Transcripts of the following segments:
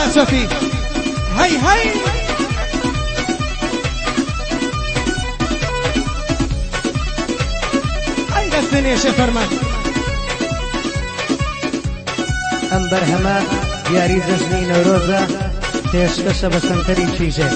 صوفي هاي هاي هاي دستني شي فرمان ام برهمه دیاری جژنی نەورۆزە پێشکەشە بە سەنتەری چیژێ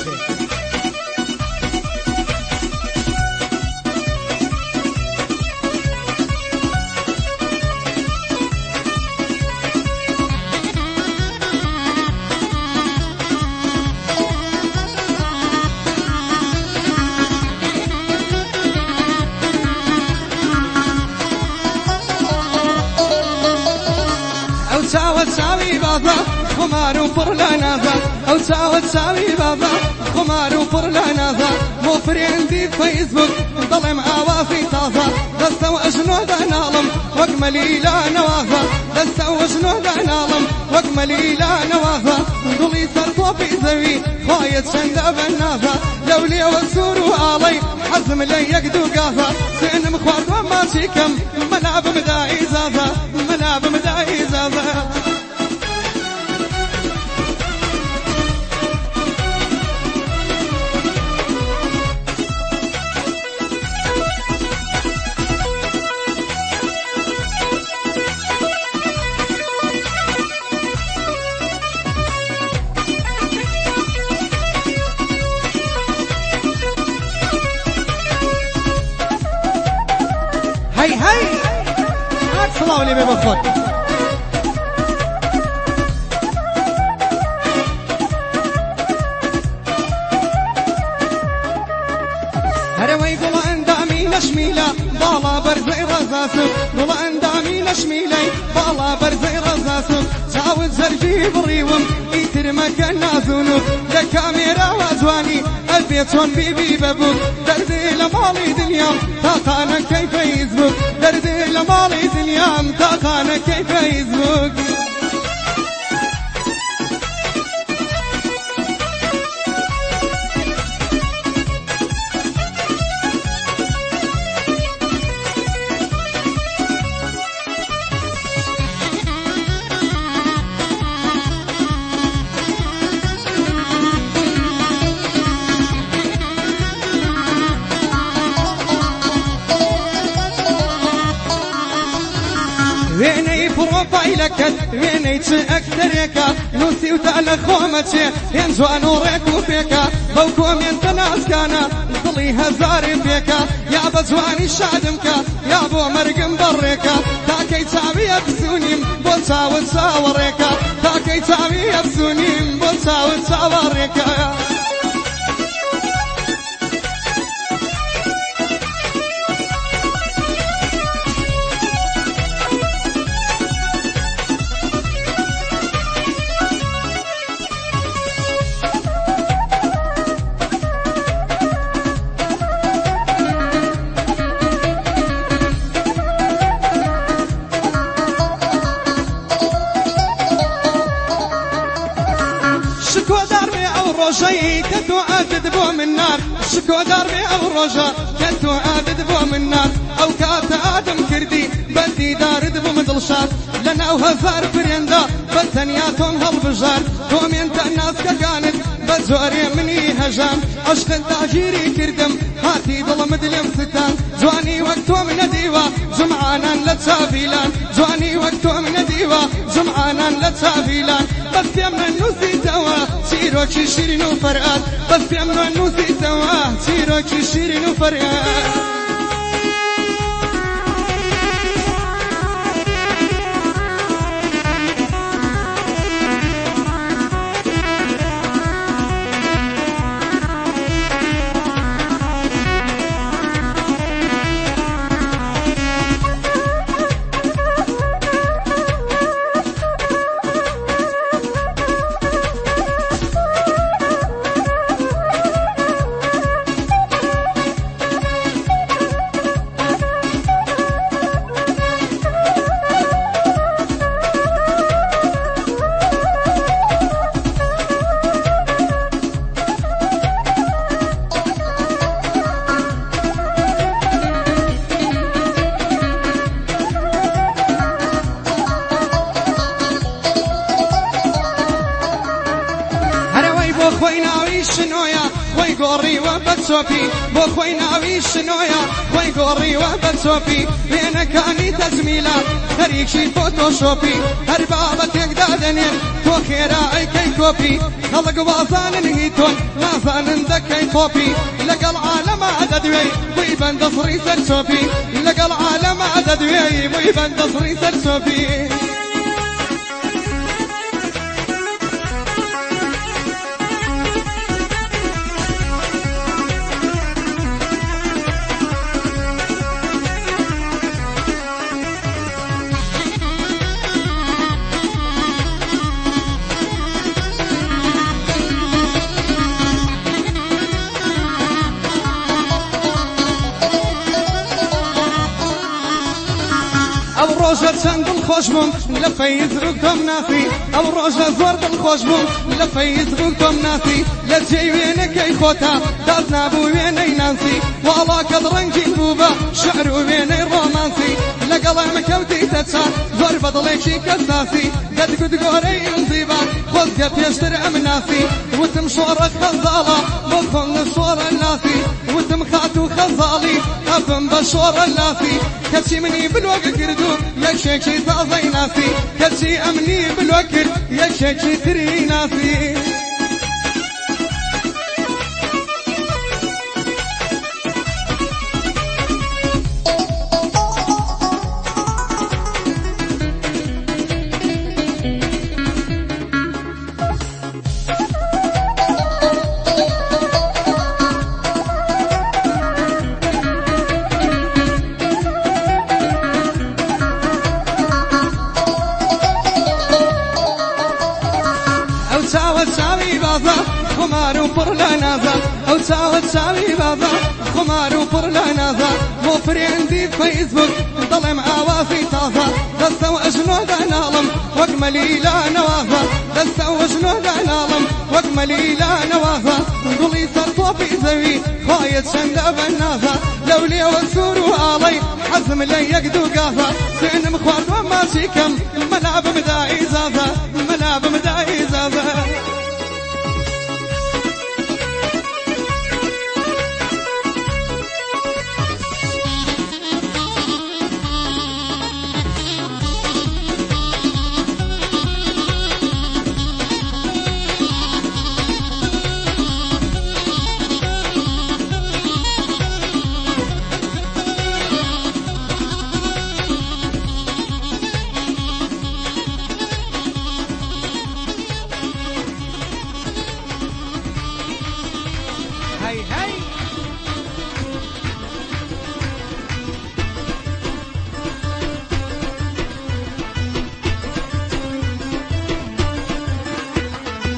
تساوي بابا خمار وبرلا ناظر او تساوي بابا خمار وبرلا ناظر مو فريندي فيسبوك ظلم عوافي تاظر دستو اجنود نالم واكملي لا نواظر دستو اجنود نالم واكملي لا نواظر ضلي سرطو في زوي خايت شندب الناظر لولي والسور وعلي حزم لي يقدو قاظر سين مخوات وما شيكم مناب مداعي زاظر مناب مداعي زاظر هاي هاي صلاة لي ببخوت هروي قول اندامي نشميلا بالا برزي رزاسو قول اندامي نشميلي بالا برزي رزاسو تعود زرجي بريوم يتر مكان نازونو لكاميرا وازواني البيتون بيبي بابوك دردي لمالي دنيام تاقانا كيف يزبوك دردي لمالي دنيام تاقانا كيف يزبوك ويني بروفايلك ويني تأكتريك نوسي وتعلى خومتي ينزو نورك وفيك بوكو من تناس كان ضلي هزاري فيك يا بزواني شادمك يا بو مرقم بريك تاكي تاوي بسونيم بوتا وتصاوريك تاكي تاوي بسونيم بوتا وتصاوريك شكو دربي او روجي كتو عدد بو من نار شكو دربي او روجا كتو عدد بو من نار او كات ادم كردي بدي دارد بو مدلشات لنا وهزار فريندا بتنياتهم هالبجار قوم انت الناس كانت بزوري مني هجام عشق التاجيري كردم هاتي ظلم دليم ستان زواني وقتو من ديوا جمعانا لتسافيلان زواني وقتو من ديوا جمعانا لتسافيلان بس يمنا نوسي توا سيروكي شيرين وفرقات بس يمنا نوسي توا سيروكي شيرين وفرقات گۆڕی وە بە چۆپی بۆ خۆی ناوی شنۆیە خۆی گۆڕی وە بە چۆپی وێنەکانی تەجمیلە خەریکی فۆتۆشۆپی هەر بابەتێکدا دەنێن تۆ خێرا ئەیکەی کۆپی خەڵک وازانن هی تۆن نازانن دەکەی تۆپی لەگەڵ عالەما دەدوێی بووی بەندە سڕی سەر چۆپی لەگەڵ عالەما دەدوێی بووی بەندە سڕی سەر چۆپی ئەو ڕۆژە چەند دڵخۆش بووم لە فەیسبووک تۆم ناسی ئەو ڕۆژە زۆر دڵخۆش بووم لە فەیسبووک تۆم ناسی لە جێی وێنەکەی خۆتا داز نابوو وێنەی نانسی واڵاکەت ڕەنگین بوو بە شەعر و وێنەی ڕۆمانسی لەگەڵ ئەمەکەوتیتە چار زۆر بەدڵێکی کەساسی دەتگوت گۆرەی ئەنزیبان خۆزگە پێشتر ئەم ناسی وتم شۆڕە خەزاڵە بۆ خۆم لە شۆڕە ناسی وتم خات و خەزاڵی ئەبم بە شۆڕە ناسی کەچی منی بلۆگە کردو یەکێکی تازەی ناسی کەچی ئەمنی بلۆ کرد یەکێکی تری ناسی چاوی بازا خمار و پر لە نازە ئەو چاوی بازا خمار و پر لە نازە بۆ فرێندی فەیسبوک دەڵێم ئاوازی تازە دەستە و ئەژنۆدا ناڵم وەک مەلیلا نەوازە دەستە و ئەژنۆدا ناڵم وەک مەلیلا نەوازە گوڵی سەر تۆپی زەوی خۆیت چەندە بەنازە لەو لێوە سوور و ئاڵەی حەزم لە یەک دوو گازە سوێنم خواردوە ماچی کەم مەلا بمدا ئیزازە مەلا بمدا ئیزازە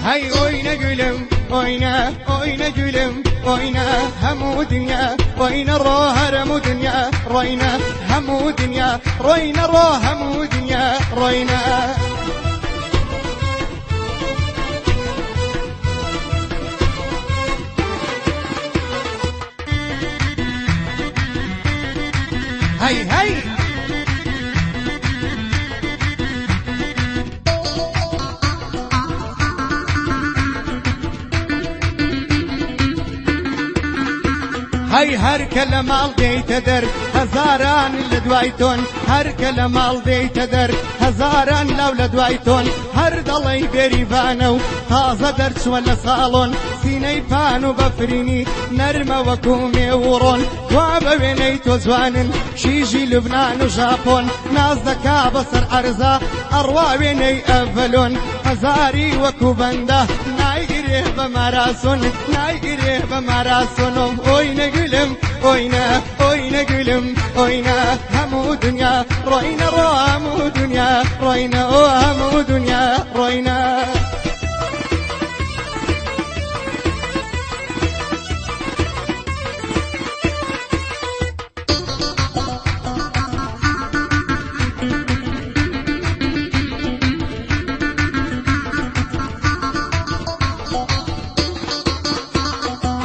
هاي oyna gülüm oyna oyna gülüm oyna hamu dünya oyna rohamu dünya royna hamu dünya royna rohamu dünya royna hay hay هاي هر كلمة لديت در هزاران لدوايتون هر كلمة لديت در هزاران لو لدوايتون هر ضلي بريفانو تازة درس ولا صالون سيني بانو بفريني نرمى وكومي ورون وابويني توزوانن شيجي لبنان وجابون ناس ذكا بصر أرزا أرواويني أفلون هزاري وكوبنده نايقريه بمراسون نايقريه بمراسون oyna gülüm oyna oyna gülüm oyna hamu dünya royna rohamu dünya royna o hamu dünya royna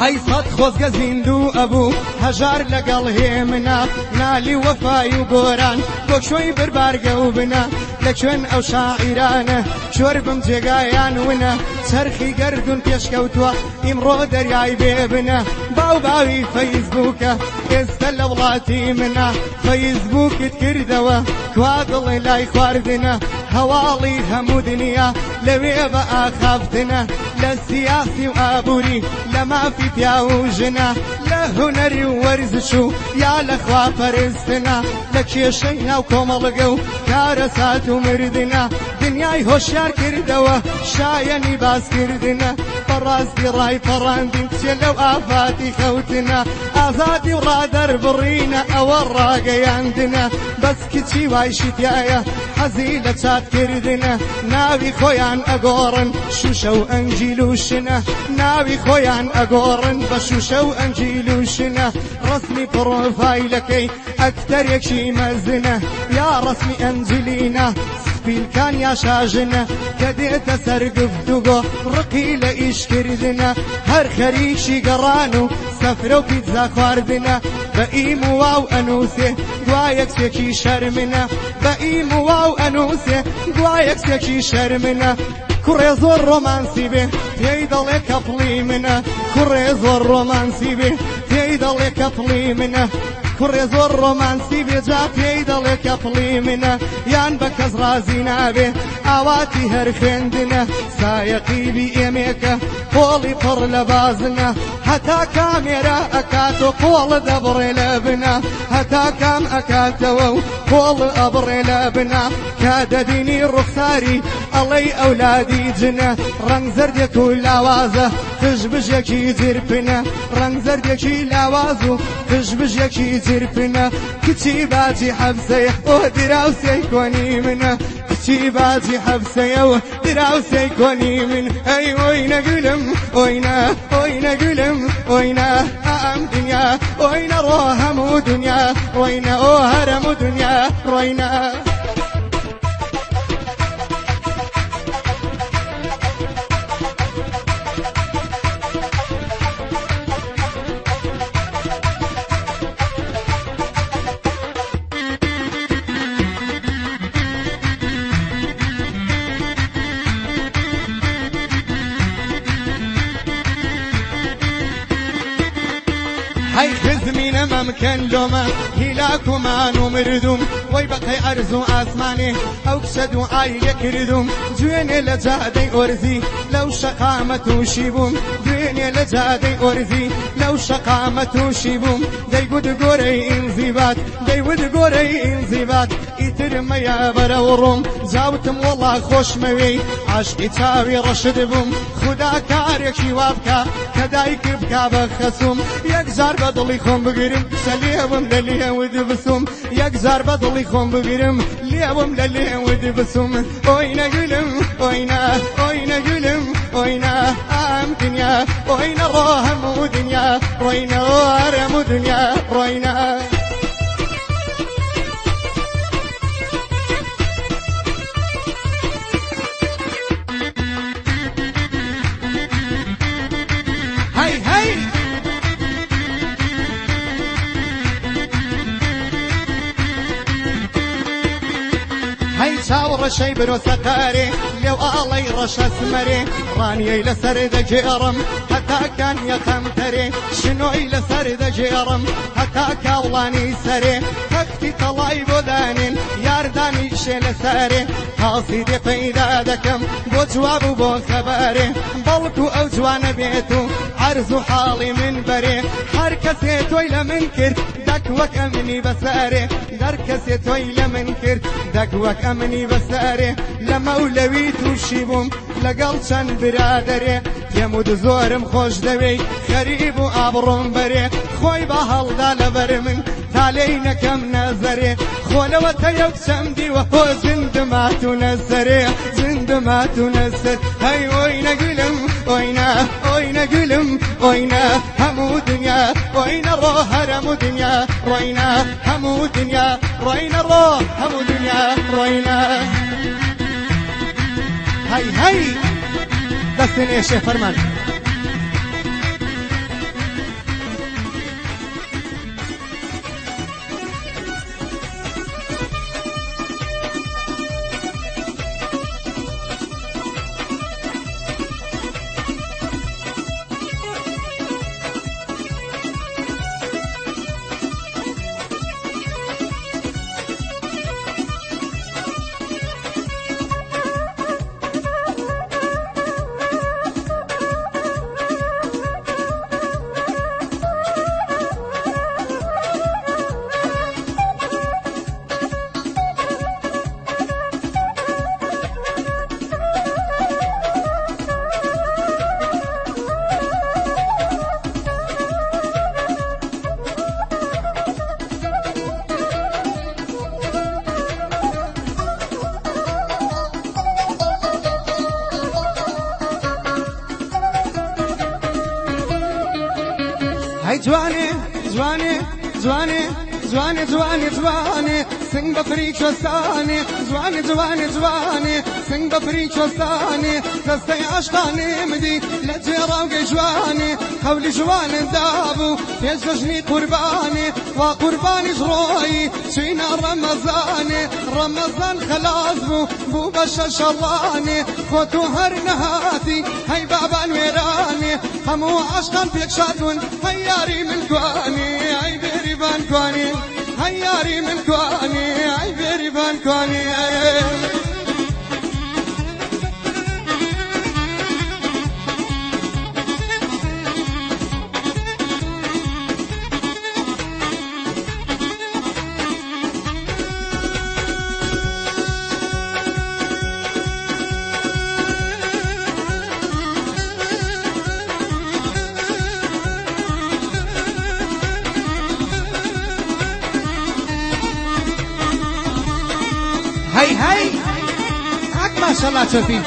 هاي صد خۆزگە زیندوو ئەبوو هەژار لەگەڵ هێمنا نالی وەفای و گۆران بۆ شوۆی بربارگە و بنا لەکوێن ئەو شاعیرانە شۆربم جێگایان ونە چەرخی گەردون پێشکەوتووە ئیمڕۆ دەریای بێبنە باو باوی فەیسبووکە ئێستا لە وڵاتی منە فەیسبووکت کردەوە کوا دڵێ لای خواردنە هەواڵی هەموو دنیا لەوێ بە ئاخافتنە لە سیاسی و ئابووری لە مافی پیا و ژنە لە هونەری و وەرزش و یا لە خواپەرستنە لە کێشەی ناو کۆمەڵگە و کارە سات و مردنە دنیای هۆشیار کردەوە شایەنی باسکردنە بەڕاستی ڕای پەڕاندین کچێ لەو ئافاتی خەوتنە ئازادی و ڕادەر بڕینە ئەوە ڕاگەیاندنە بەس کچی وایشی تایە حەزی لە چاتکردنە ناوی خۆیان ئەگۆڕن شوشە و ئەنجیل و شنە ناوی خۆیان ئەگۆڕن بە شوشە و ئەنجیل و شنە ڕسمی پڕۆفایلەکەی ئەکتەرێکی مەزنە یا ڕسمی ئەنجلینا سپیلکان یا شاژنە کە دێتە سەر گفتوگۆ ڕقی لە ئیشکردنە هەر خەریکی گەڕان و سەفرە و پیتزا خواردنە بە ئیم و واو ئەنووسێ دوایە کچێکی شەرمنە بە ئیم و واو ئەنووسێ دوایە کچێکی شەرمنە کوڕێ زۆر ڕۆمانسی بێ پێی دەڵێ کەپڵی منە کوڕێ زۆر ڕۆمانسی بێ پێی دەڵێ کەپڵی منە کوڕێ زۆر ڕۆمانسی بێجا پێی دەڵێ کەپڵی منە یان بە کەس ڕازی نابێ ئاواتی هەر خوێندنە سایەقیبی ئێمێکە قۆڵی پڕ لە بازنە هەتا کامێرە ئەکات و قۆڵ دەبڕێ لە بنە هەتا کام ئەکاتەوە و قۆڵ ئەبڕێ لە بنە کا دەبینی ڕوخساری ئەڵەی ئەولادی جنە ڕەنگ زەردێک و لاوازە تژ بژێکی جرپنە ڕەنگ زەردێکی لاواز و تژ بژێکی جرپنە کچی باجی حەبسەیە ئۆ دراوسەی کۆنی منە کچی باجی حەبسەیە و دراوسەی کۆنی من ئەی ئۆی نەگولم ئۆینە ئۆی نەگولم ئۆینە ئەم دنیا ئۆینە ڕۆ هەموو دنیا ڕۆینە ئۆ هەر هەموو دنیا ڕۆینە هاي خزمينا ممكن لوما هلاكو مانو مردوم وي بقي عرزو آسماني او كسدو عايلة كردوم دويني لجادي أرزي لو شقامتو شيبوم دويني لجادي أرزي لو شقامتو شيبوم داي قد قوري انزيبات داي قد قوري انزيبات يترمي يا براوروم جاوتم والله خوش موي عشقي تاوي رشد بوم خدا كاريك شوابكا كدايك بكا بخسوم يكزار بدڵی خۆم بگیرم سەلێوم لە لێوت بسوم یەکجار بەدڵی خۆم بگیرم لێوم لە لێوت بسوم ئۆی نەگولم ئۆینە ئۆی نەگولم ئۆینە ئەم دنیا ئۆینە ڕۆ هەموو دنیا ڕۆینە هەر هەموو دنیا ڕۆینە هەی هەی هەی چاو ڕەشەی برۆ سەقارێ لێو ئاڵەی ڕەشە سمەرێ ڕانیەی لەسەر دەجێڕم هەتا کان یەقەمتەرێ شنۆی لەسەر دەجێڕم هەتا کاوڵانی سەرێ تەختی تەڵای بۆ دانێن یاردانی شێ لەسەرێ تاسی دێ پەیدا دەکەم بۆ جواب و بۆ خەبارێ بەڵکو ئەو جوانە بێت و عەرز و حاڵی من بەرێ هەر کەسێ تۆی لە من کرد دەک وەک ئەمنی بەسەرێ هەر کەسێ تۆی لە من کرد دەک وەک ئەمنی بەسەرێ لە مەولەوی تووشی بووم لەگەڵ چەند برادەرێ پێم و زۆرم خۆش دەوێی خەریب و ئابڕۆم بەرێ خۆی بە هەڵدا لەبەر من تا لێی نەکەم نەزەرێ خۆلەوە تەیە و چەمدیوە هۆ زندمات و نەسەرێ زندمات و نەسەر هەی ئۆی نەگولم ئۆینە ئۆی نەگولم ئۆینە هەموو دنیا ئۆینە ڕۆ هەر هەموو دنیا ڕۆینە هەموو دنیا ڕۆینە ڕۆ هەموو دنیا ڕۆینە هەی هەی دەستێ نێشێ فەرمان جواني جواني جواني جواني جواني جواني سنگ بفريق شستاني جواني جواني جواني سنگ بفريق شستاني دستي عشقاني مدي لجيرا وجواني حولي جوان دابو يججني قرباني وقرباني جروي سينا رمضاني رمضان خلاص بو بشا شراني خوتو هر نهاتي هاي بابا الويراني همو عشقان فيك شادون هياري من كواني هاي بيري بان كواني هياري من كواني هاي بيري بان كواني هاي هاي هاك ما شاء الله شوفي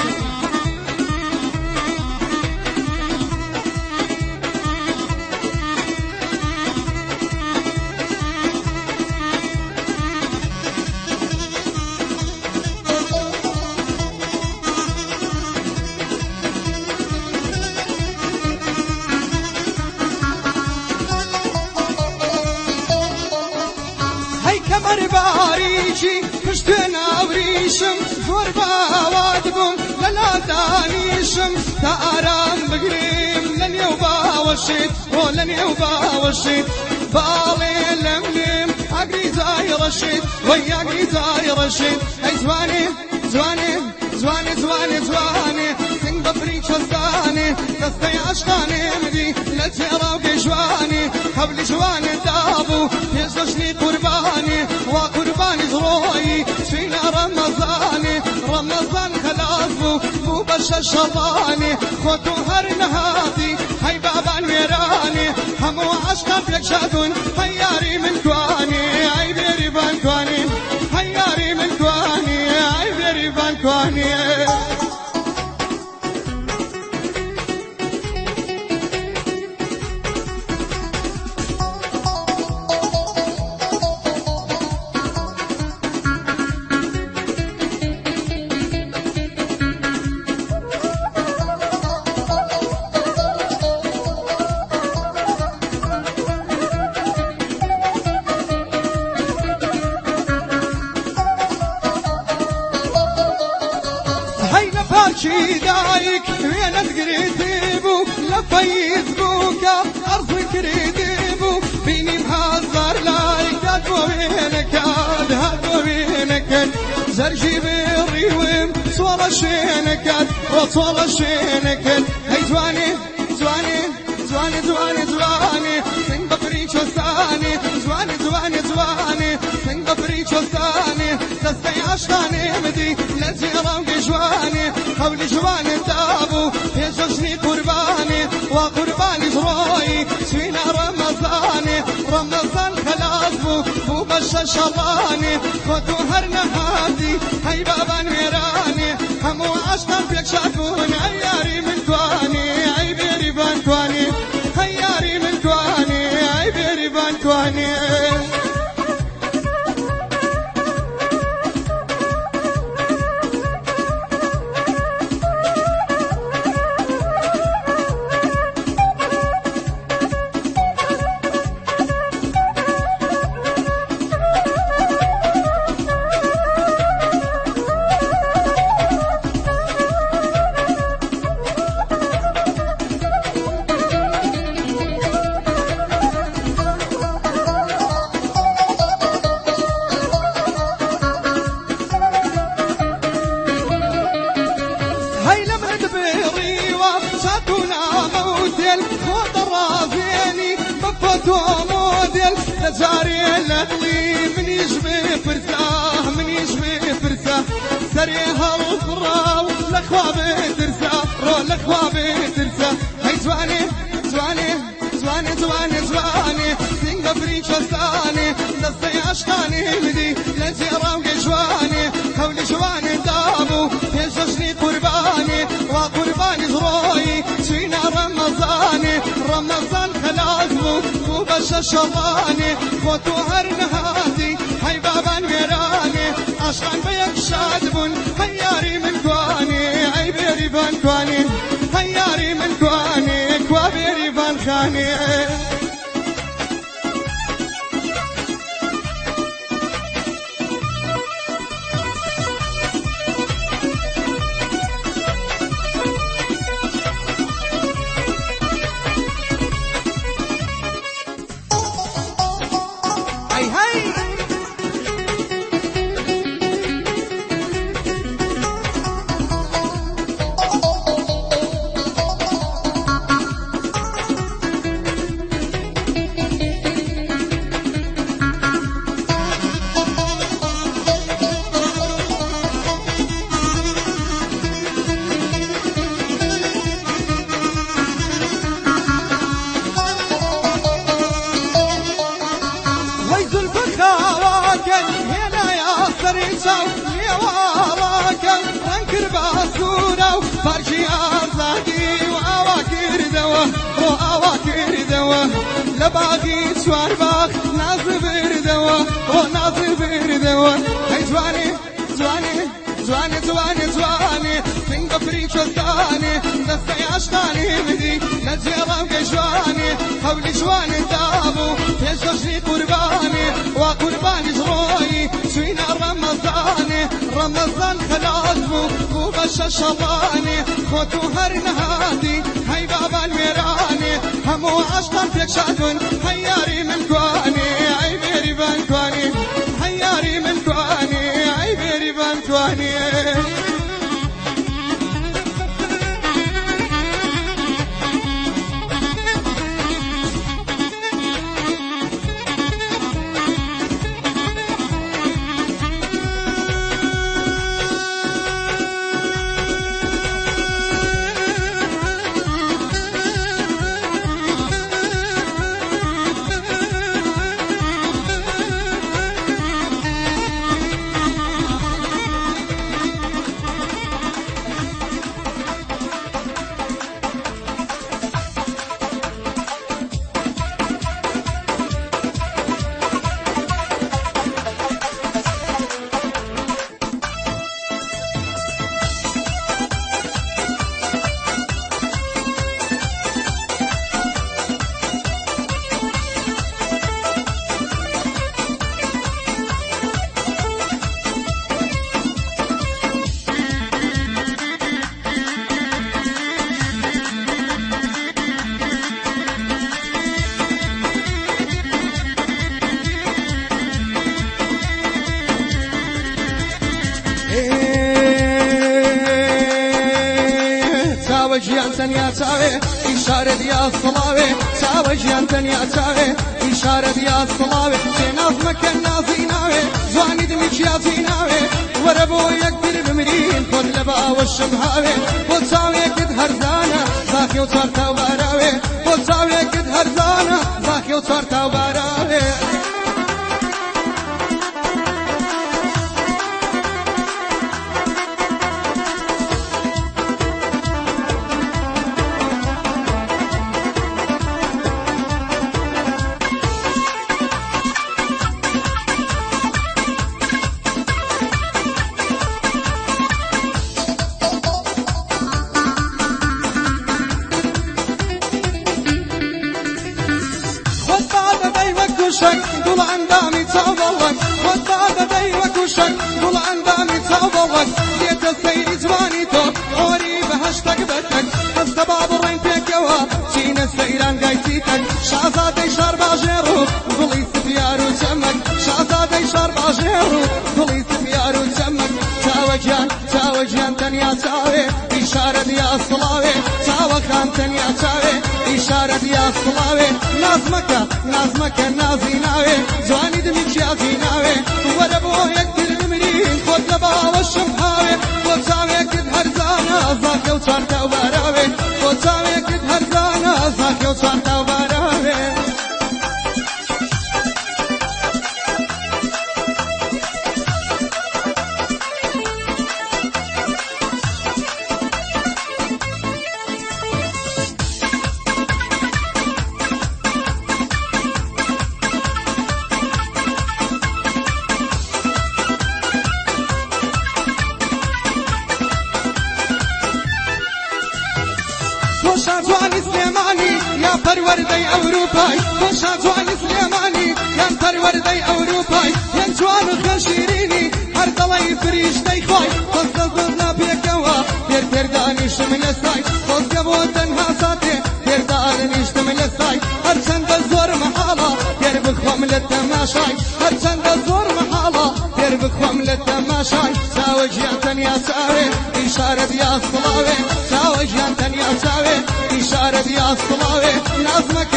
هاي كمر باريشي مشتنا وريشم زور باوادبم للا دانيشم تارام بقريم لن يوبا وشيت ولن يوبا وشيت بالي لملم عقلي زاي رشيد ويا عقلي زاي رشيد اي زواني زواني زواني زواني زواني سنگ بفريق شستاني دستي عشقاني مدي للجيرا وقجواني حبل جواني دابو يجلشني قرباني وقرباني زروي فينا رمضاني رمضان خلاص بو بشا شراني خوتو هر نهاتي هاي بابا الويراني همو عشقا فيك شادون هياري من كواني هاي بيري بان كواني هياري من كواني هاي بيري بان كواني شي دايك وين تقريتيبو لفيت بوكا أرض كريتيبو بيني بهزار لايك هادو وينك هادو وينك زرجي بالريوم صورة شينك وصورة شينك هاي جواني جواني جواني جواني جواني سنگ بفريق شستاني جواني جواني جواني سنگ بفريق شستاني دستي عشقاني مدي للجيرا وقجواني حولي جواني دابو يججني قرباني وقرباني زروي سوينا رمضاني رمضان خلاص بو بشا شراني خوتو هر نهادي هاي بابا نيراني همو عشقا فيك شاكون عياري من كواني عي بيري بان كواني هياري من كواني عي بيري بان كواني موديل تجاري الأهلي من يشبه فرساه من يشبه فرساه سريها الفراو لخوابي ترساه رو لخوابي ترساه هاي زواني زواني زواني زواني زواني سنگ بفريق شستاني دستي عشقاني مدي للجيرا وقجواني حولي جواني دابو يججني قرباني وقرباني زروي سوينا رمضاني رمضان خلاص شەڵانێ خۆ تۆ هەر نەهاتی هەی بابان وێرانێ عاشقان بە یەک شاد بوون هەی یاری من کوانێ ئەی بێریڤان کوانێ هەی یاری من کوانێ کوا بێریڤان خانێ لباغي سوار باخ نازل بردوا ونازل بردوا هاي جواني جواني جواني جواني جواني من قفري شزاني دستي عشقاني بدي نجيرم كجواني حولي جواني دابو تجرجني قرباني وقرباني جروي سوينا رمضاني رمضان خلاص بو بشا شراني خوتو هر نهادي هاي بابا الميراني همو عشقان فيك شادون هياري من كواني عي بيري بان كواني هياري من كواني عي بيري بان كواني جيان تنيا تاوي إشارة ديا الصلاوي تاوي جيان تنيا تاوي إشارة ديا الصلاوي جناز مكان نازيناوي زواني دميك يا زيناوي وربو يقدر بمرين خد لبا والشبهاوي وتاوي كد هرزانا زاكي وصارتا وباراوي وتاوي كد هرزانا زاكي وصارتا وباراوي دول عندامي تعوضك خد بعد ديوك وشك دول عندامي تعوضك ديت السيد جواني توك عوري بهشتك بتك حسد بعض الرين فيك يوا شين السيران قايتيتك شعزادي شارب عجيرو ضلي سفيارو جمك شعزادي شارب عجيرو ضلي سفيارو جمك تاوجيان تنيا تاوي إشارة ديا الصلاوي تاوخان تنيا تاوي إشارة ديا الصلاوي نازمك نازيناوي جواني دميك يا زيناوي وربو يقدر المرين خد لبا والشمحاوي وتاوي كد هرزانا زاكي وصارتا وباراوي وتاوي كد هرزانا زاكي وصارتا وباراوي وردي أوروباي وشات وعن سليماني ينطر وردي أوروباي ينجوان خشيريني هرد الله يفريش ديخوي خصنا بيكوا تردانيش من الساي خص قبو تنها ساتي تردانيش من الساي هرچند الزور محالة يربخهم للتماشاي هرچند الزور محالة يربخهم للتماشاي ساوي جيانتن يا ساوي إشارة يا صلاوي ساوي جيانتن يا ساوي إشارة يا صلاوي نازمك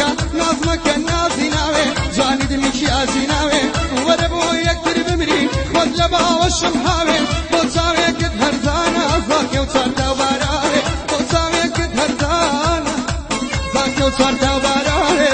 نازيناوي جاني دمك يا زيناوي وربو يكتر بمري خذ لبا والشمحاوي بوتاوي كد هرزانا زاكي وصارتا وباراوي بوتاوي كد هرزانا زاكي وصارتا وباراوي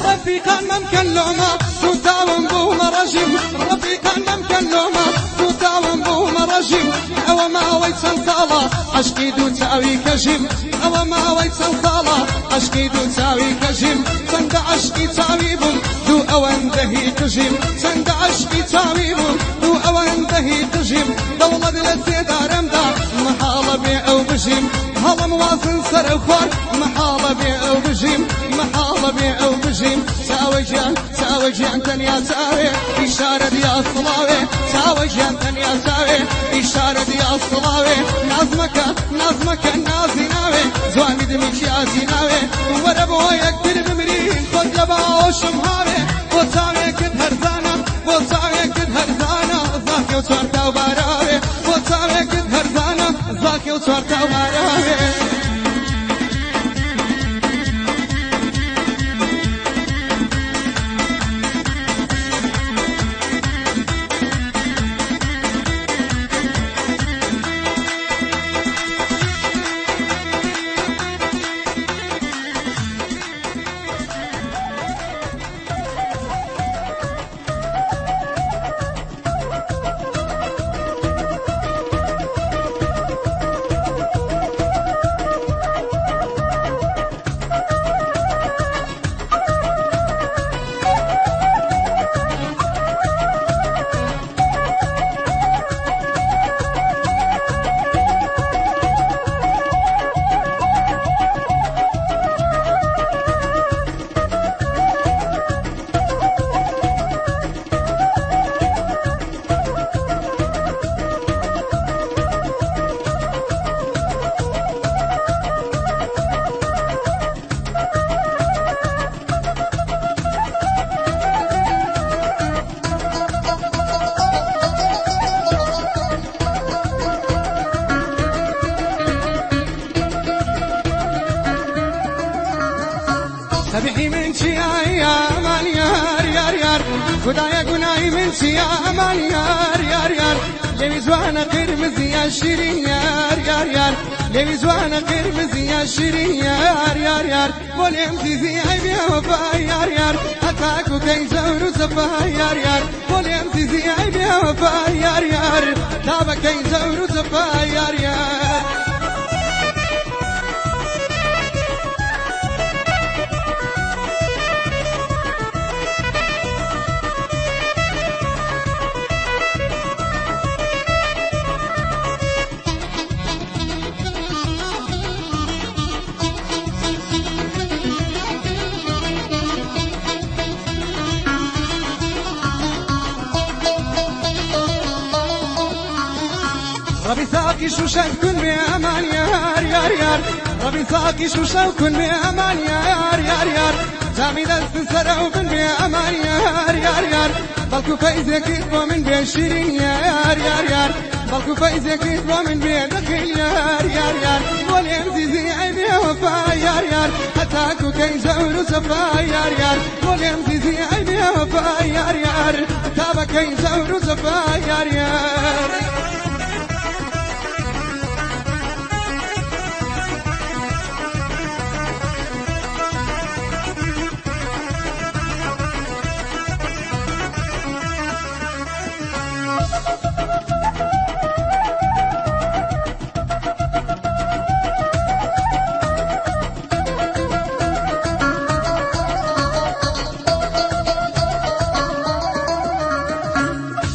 رفيقا ممكن لوما تداوم بو مرجم رفيقا ممكن لوما تداوم بو مرجم او ما ويت الخاله عشقي دو تاوي كجم او ما ويت الخاله عشقي دو تاوي كجم سند عشقي تاويبم دو اوان دهي كجم سند عشقي تاويبم دو اوان دهي كجم دولة للسيدارم دا محال بي او بجم هلا موازن سر وخور محال بي او بجم محال بي او بجم ساوي جان تنيا ساوي إشارة يا صلاوي ساوي جان تنيا ساوي إشارة يا صلاوي نازمك نازيناوي زواني دمك يا زيناوي وربو يكتر بمرين خد لبا وشمهاوي وصاوي كد هرزانا وصاوي كد هرزانا زاكي وصارتا وباراوي وصاوي كد هرزانا زاكي وصارتا وباراوي سبحي من شيا يا مان يار خدايا قناي من شيا مان يار لي زوانا قرمز يا شيرين يار لي زوانا قرمز يا شيرين يار وليم تزي عيبي وفا يار هتاكو كي زور زفا يار وليم تزي عيبي وفا يار دابا كي زور زفا يار ربي ساقي شوشة كن بأمان يار ربي ساقي شوشة كن بأمان يار جامي دست سرعو بن بأمان يار بلكو فايزك يتبو من بشيرين يار بلكو فايزك يتبو من بدخل يار وليم زيزي عيبي وفا يار هتاكو كي زور زفا يار يار ولم زيزي عيني وفا يار يار تابا كي زور زفا يار يار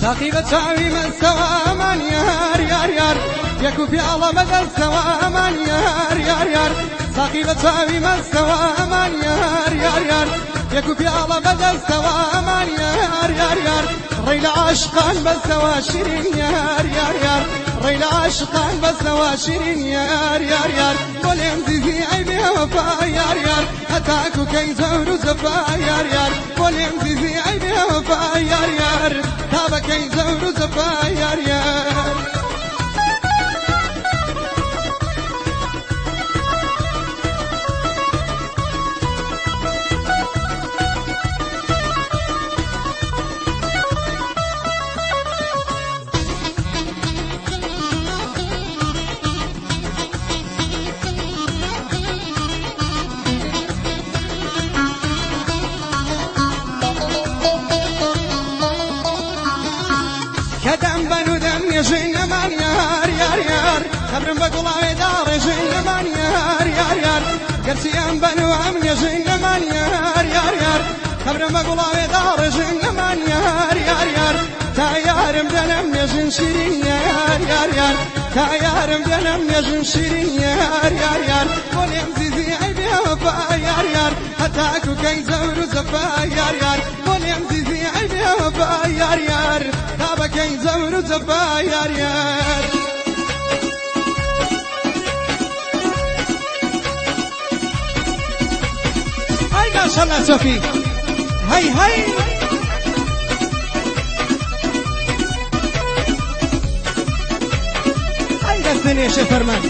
تقيبة شعبي من سوا من يار يار يار يكو في الله مدى سوا من يار يار يار تقيبة شعبي من سوا من يار يار يار يكو في الله مدى سوا من يار يار يار ريل عاشقان بسوا شيرين يار يار يار ريل عاشقان بسوا شيرين يار يار يار ولم زيزي عيبي وفا يار يار هتاكو كي زور زفا يار يار ولم زيزي عيبي وفا يار يار تابا كي زور زفا يار يار كدم بنو دم يجين من يار يار يار خبرم بقول دار يجين من يار يار يار قرسيان بنو عم يجين من يار يار يار خبرم بقول دار يجين من يار يار يار تا يارم دنم يجين شيرين يار يار يار تا يارم دنم يجين شيرين يار يار يار ولم زيزي عيبي وفا يار يار هتاكو كي زور زفا يار يار ولم زيزي عيبي وفا يار يار تابا كي زور زفا يار يار هاي ما شاء الله صوفي هاي هاي هاي قصدني يا شيخ فرمان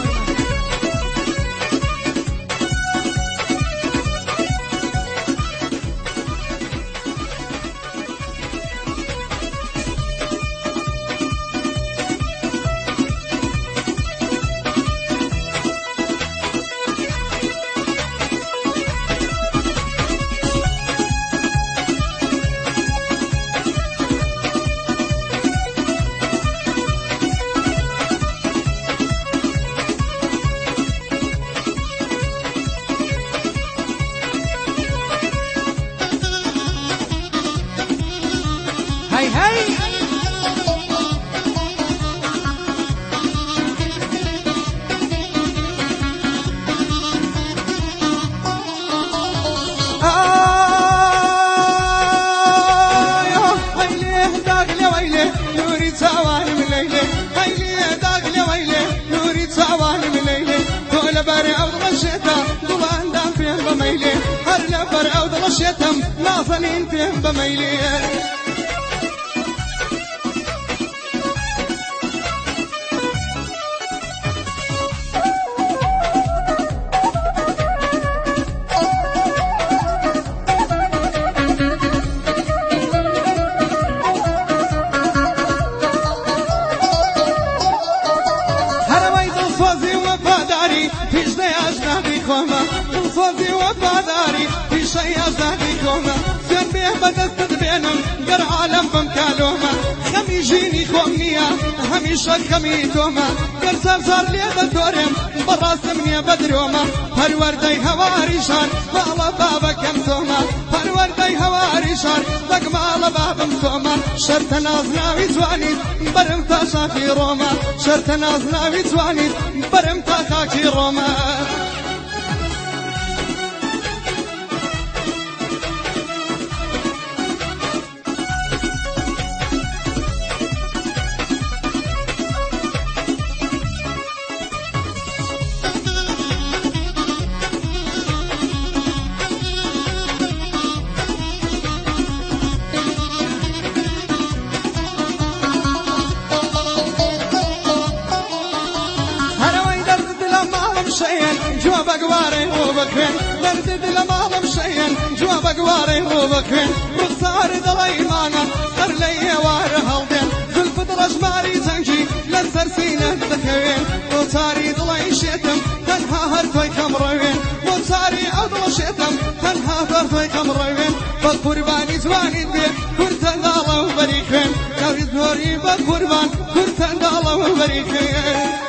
هاي هاي هيلي داغلي ويلي نوري ثواني من ليلي هيلي داغلي ويلي نوري ثواني من ليلي طول بري او ضلشتها طول دام فيهم بميلي هر لبر او ضلشتهم ناصنين فيهم بميلي صوتي وفاداري في شيء أزداديكم زين بيه بدست بينهم قر عالم بمكالوما خم يجيني خومنيا هميشة خميتوما قر صار لي بدورم براسمني بدروما هالوردي هواريشان مالا بابا كمتوما هالوردي هواريشان لك مالا بابا متوما شرط نازناوي تواني برم تاشا في روما شرط نازناوي تواني برم تاشا في روما بكوين بردد لماڵم شەیەن جوا بەگوارەی ڕوو بکوێن ڕوخسار دڵی مانە سەر لە ئێوارە هەڵدێن زولفت ڕەشماری جەنگی لەسەر سینەت دەکەوێن بۆ چاری دڵی شێتم تەنها هەر تۆی کەم ڕەوێن بۆ چاری ئەو دڵ شێتم تەنها هەر تۆی کەم ڕەوێن بە قوربانی جوانیت بێ کورتە داڵە و بەری خوێن ناوی زۆری بە قوربان کورتە داڵە و بەری خوێن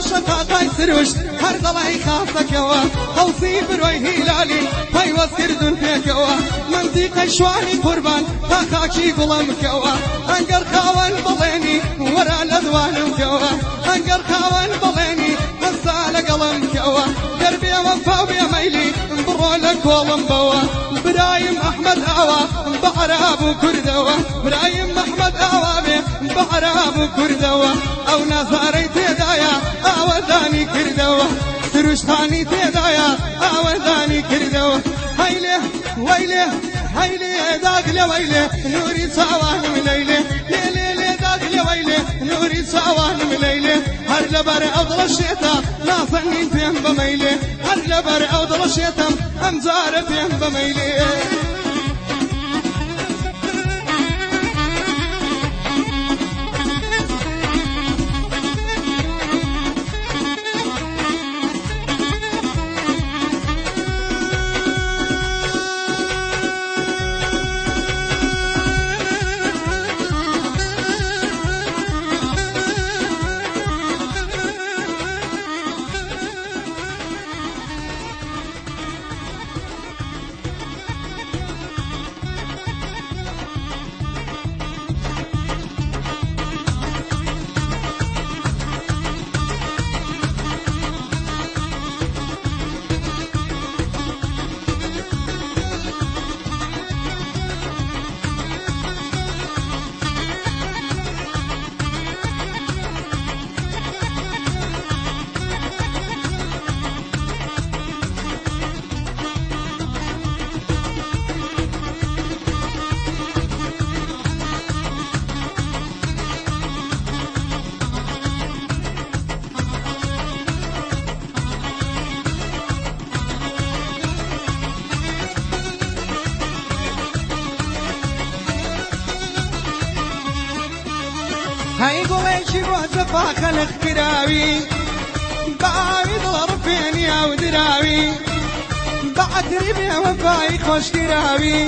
شقاقای سروش هر دڵی خافەکەوە هەڵسی برۆی هیلالی پەیوەست کردون پێکەوە منزیقەی شوانی قوربان تا خاکی گوڵەمکەوە ئەگەر خاوەن بڵێنی وەرە لە دوانمکەوە ئەگەر خاوەن بڵێنی هەستا لەگەڵمکەوە گەربێوە پاو بێمەیلی بڕۆ لە کۆڵم بەوە برایم ئەحمەد ئاوا بە عەراب و کوردەوە برایم ئەحمەد ئاوا بێ بە عەراب و کوردەوە ئەو نازارەی تێدایە ئاوەدانی کردەوە سروشتانی تێدایە ئاوەدانی کردەوە هەیلێ وەیلێ هەیلێ داگ لە وەیلێ نووری چاوانم لەیلێ لێ لێ لێ داگ لە وەیلێ نووری چاوانم لەیلێ هەر لەبەر ئەو دڵەشێتە ناسەنگین پێم بەمەیلێ هەر لەبەر ئەو دڵەشێتم ئەم جارە پێم بەمەیلێ هاي قوليشي بوزفا خلق كراوي بعايد الربين يا ودراوي بعتري بيا وفاي خوش كراوي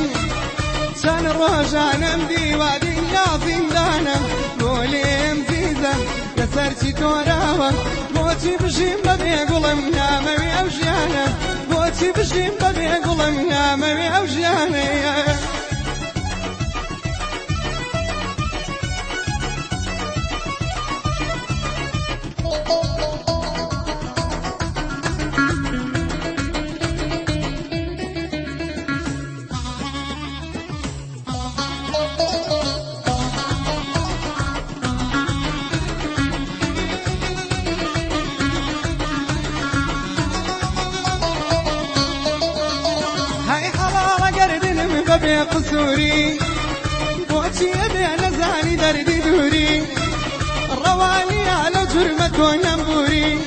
سان روجان امدي وادي يا زندانا قولي مزيزة كسرتي توراوا موتي بجيم ببي قولم نامي اوجانا موتي بجيم ببي قولم نامي اوجانا ببي قصوري بوتي ابي نزاني دردي دوري رواني على جرمة ونبوري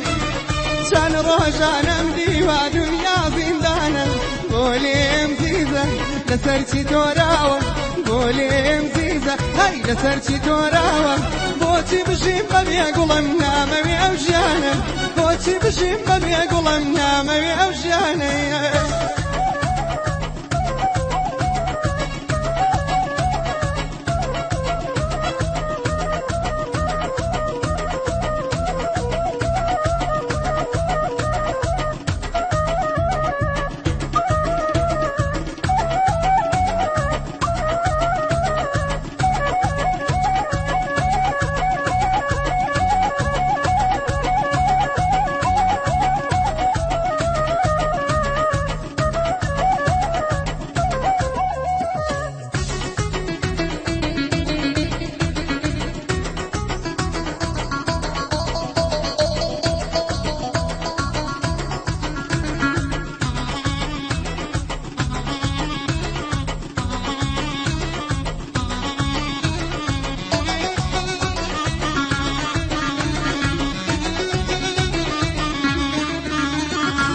كان روجان امدي ودنيا زندانا قولي مزيزة لسرتي توراوة قولي مزيزة هاي لسرتي توراوة بوتي بجيم ببي قلم نامي اوجانا بوتي بجيم ببي قلم نامي اوجانا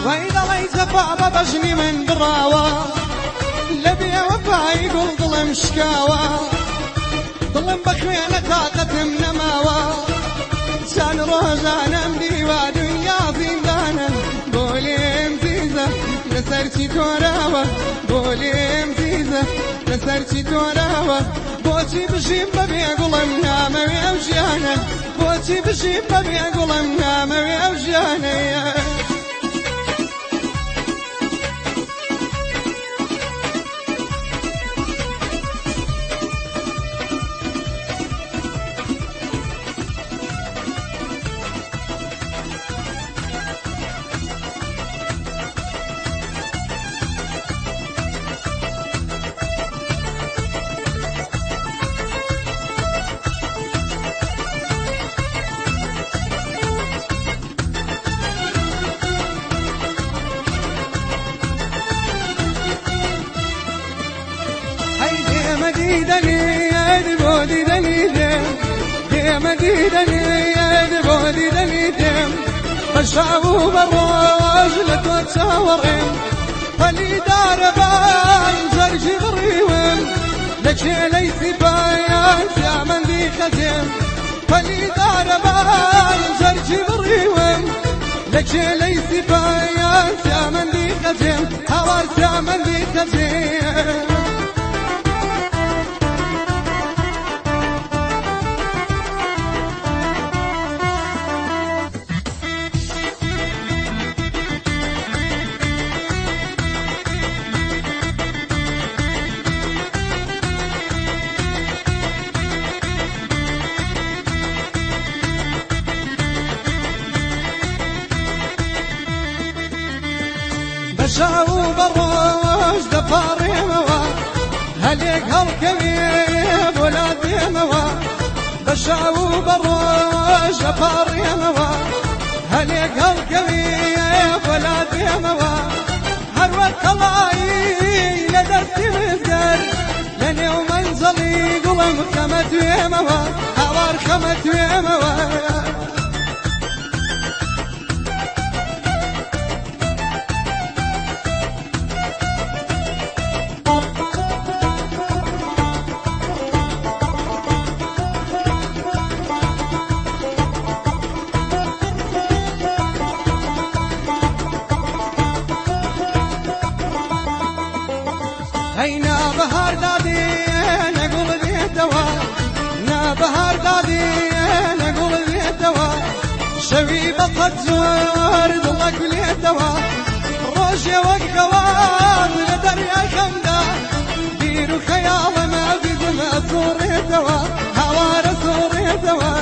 وإذا ليس بابا بجني من براوة لبي وفا يقول ظلم شكاوة ظلم بخوينة طاقة منماوة سان روزانا مدي ودنيا زندانا بولي مزيزة لسرتي توراوة بولي مزيزة لسرتي توراوة بوتي بجيب ببي قلم نامة ويوجانا بوتي بجيب ببي قلم نامة ويوجانا مديدني يدبو ديدني دم يا مديدني يدبو ديدني دم بشعبو بالروج لتوتصورين فلي داربان زرجي بريوم لك ليس بايان يا من ذي ختم فلي داربان زرجي بريوم لك ليس بايان يا من ذي ختم هوارت يا من ذي ختم بشعو بالروج دفاري موا هليك هالكبيب ولادي موا بشعو بالروج دفاري موا هليك هالكبيب ولادي موا هروت الله لدرتي مزدر لاني ومنزلي قلم خمت ويموا هوار خمت ويموا هينا بهار دادي نقول ذي دوا نا بهار دادي نقول ذي دوا شوي بطل زور ضلك لي دوا روجي وقوان لدريا خمدا ديرو خيال ما بيزم صوري دوا هوار صوري دوا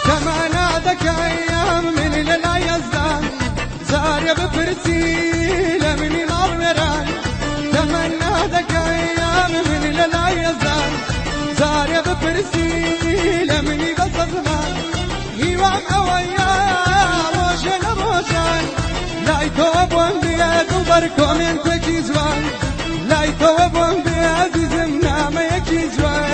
تمنادك ايام من لا يزدان زار بفرسي لمن مرمران تمنادك ايام من لا يزدان زار بفرسي لمن بصدمان هيوام اويا روشن روشن لا يتوبون بيد وبركو من تكيزوان لا يتوبون بيد زمنا ما يكيزوان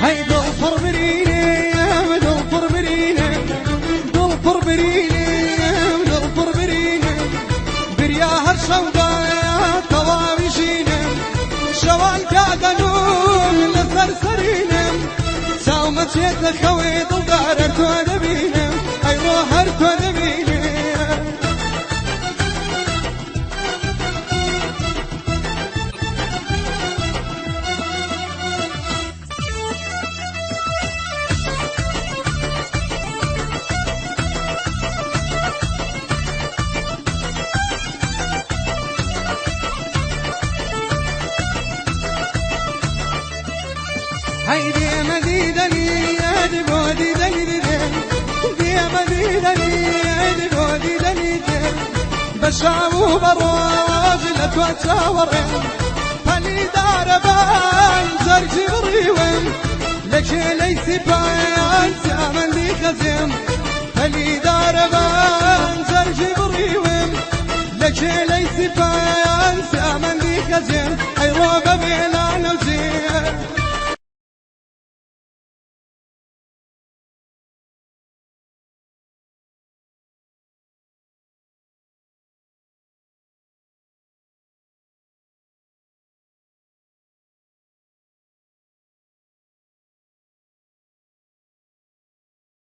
هاي ضلفر بريني ضلفر بريني ضلفر بريني ضلفر بريني بريا هالشوضايا طواويشيني شوال كاقنون لسرسريني ساومت يتخوي ضلدار ارتو دبيني اي روح ارتو دبيني هيدي مديدني يدبو ديدني دي مديدني يدبو ديدني بشعبو براج لتوتشاورن فني داربان زرجي بريوم لك ليس بايان سامن دي خزم فني داربان زرجي بريوم لك ليس بايان سامن دي خزم